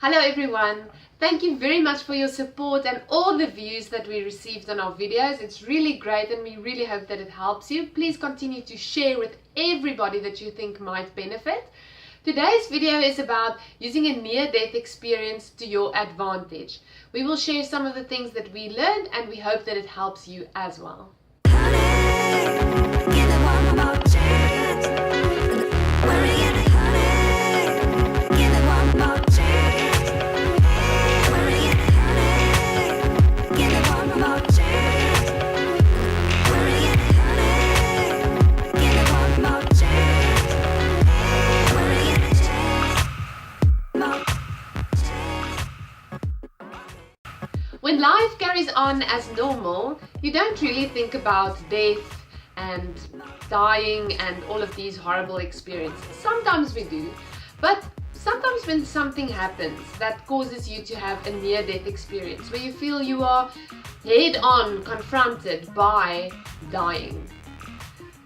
Hello everyone, thank you very much for your support and all the views that we received on our videos. It's really great and we really hope that it helps you. Please continue to share with everybody that you think might benefit. Today's video is about using a near-death experience to your advantage. We will share some of the things that we learned and we hope that it helps you as well. When life carries on as normal, you don't really think about death and dying and all of these horrible experiences. Sometimes we do, but sometimes when something happens that causes you to have a near-death experience, where you feel you are head-on confronted by dying,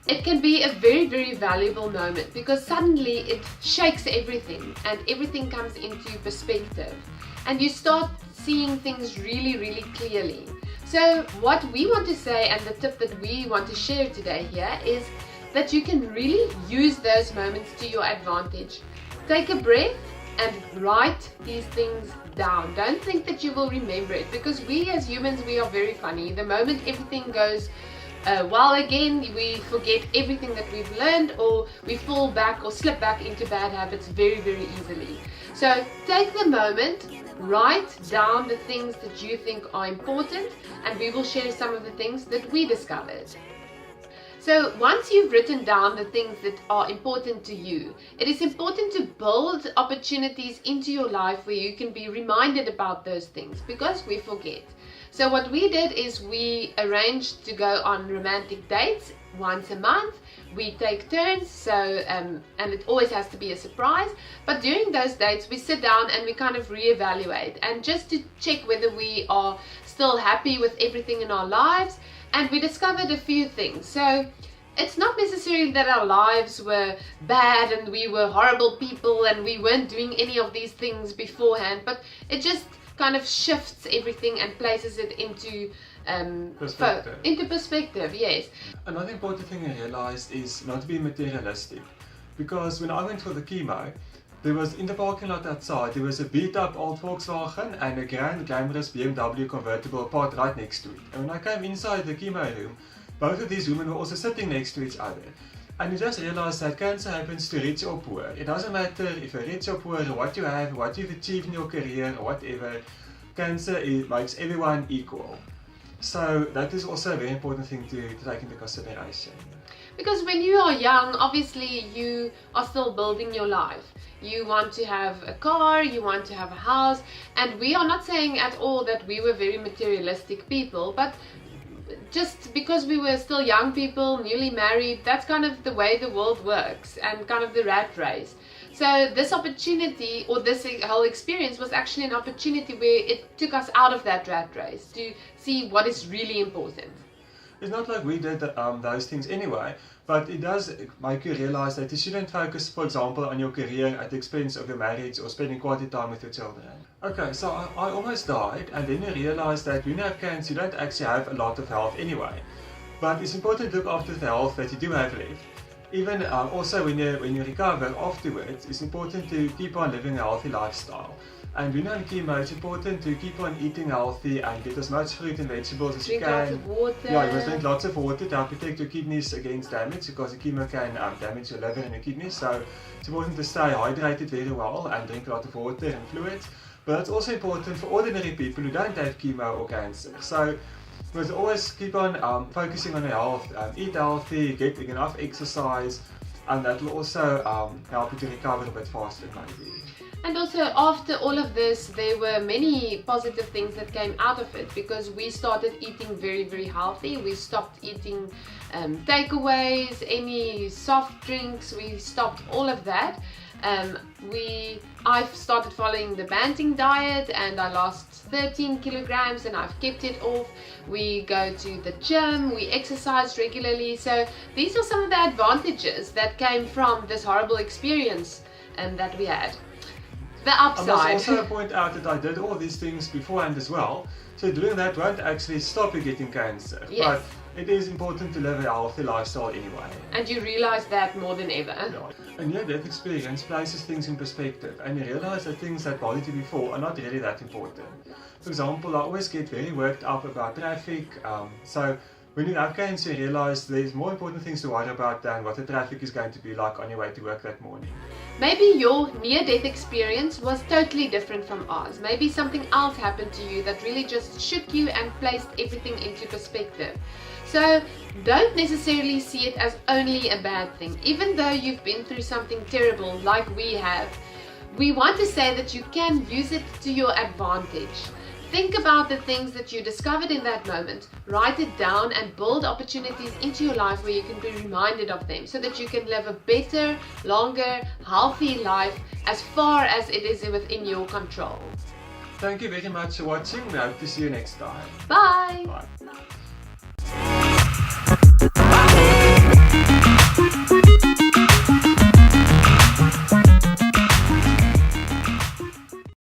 it can be a very, very valuable moment because suddenly it shakes everything and everything comes into perspective and you start seeing things really, really clearly. So what we want to say and the tip that we want to share today here is that you can really use those moments to your advantage. Take a breath and write these things down. Don't think that you will remember it because we as humans, we are very funny. The moment everything goes well again, we forget everything that we've learned, or we fall back or slip back into bad habits very, very easily. So take the moment, write down the things that you think are important, and we will share some of the things that we discovered. So once you've written down the things that are important to you, it is important to build opportunities into your life where you can be reminded about those things because we forget. So what we did is we arranged to go on romantic dates once a month. We take turns, so and it always has to be a surprise, but during those dates we sit down and we kind of reevaluate and just to check whether we are still happy with everything in our lives, and we discovered a few things. So it's not necessarily that our lives were bad and we were horrible people and we weren't doing any of these things beforehand, but it just kind of shifts everything and places it into perspective, yes. Another important thing I realized is not to be materialistic, because when I went for the chemo, there was in the parking lot outside, there was a beat up old Volkswagen and a grand glamorous BMW convertible parked right next to it. And when I came inside the chemo room, both of these women were also sitting next to each other. And you just realize that cancer happens to rich or poor. It doesn't matter if you're rich or poor, what you have, what you've achieved in your career or whatever, cancer makes everyone equal. So that is also a very important thing to take into consideration. Because when you are young, obviously you are still building your life. You want to have a car, you want to have a house, and we are not saying at all that we were very materialistic people, but just because we were still young people, newly married, that's kind of the way the world works and kind of the rat race. So this opportunity, or this whole experience, was actually an opportunity where it took us out of that rat race to see what is really important. It's not like we did those things anyway, but it does make you realize that you shouldn't focus, for example, on your career at the expense of your marriage or spending quality time with your children. Okay, so I almost died, and then you realize that when you have cancer, you don't actually have a lot of health anyway. But it's important to look after the health that you do have left. Even also when you recover afterwards, it's important to keep on living a healthy lifestyle. And when you're on chemo, it's important to keep on eating healthy and get as much fruit and vegetables as you can. Drink lots of water. Yeah, you must drink lots of water to help protect your kidneys against damage, because the chemo can damage your liver and your kidneys. So it's important to stay hydrated very well and drink a lot of water and fluids. But it's also important for ordinary people who don't have chemo or cancer. So you must always keep on focusing on your health, eat healthy, get enough exercise, and that will also help you to recover a bit faster maybe. And also after all of this, there were many positive things that came out of it because we started eating very, very healthy. We stopped eating takeaways, any soft drinks, we stopped all of that. I've started following the Banting diet and I lost 13 kilograms and I've kept it off. We go to the gym, we exercise regularly. So these are some of the advantages that came from this horrible experience that we had. The I must upside. also point out that I did all these things beforehand as well. So doing that won't actually stop you getting cancer. Yes. But it is important to live a healthy lifestyle anyway. And you realize that more than ever. A near-death experience places things in perspective, and you realize that things that bothered you before are not really that important. For example, I always get very worked up about traffic, so when you have cancer, you realize there's more important things to worry about than what the traffic is going to be like on your way to work that morning. Maybe your near-death experience was totally different from ours. Maybe something else happened to you that really just shook you and placed everything into perspective. So don't necessarily see it as only a bad thing. Even though you've been through something terrible like we have, we want to say that you can use it to your advantage. Think about the things that you discovered in that moment, write it down and build opportunities into your life where you can be reminded of them so that you can live a better, longer, healthy life as far as it is within your control. Thank you very much for watching. We hope to see you next time. Bye! Bye.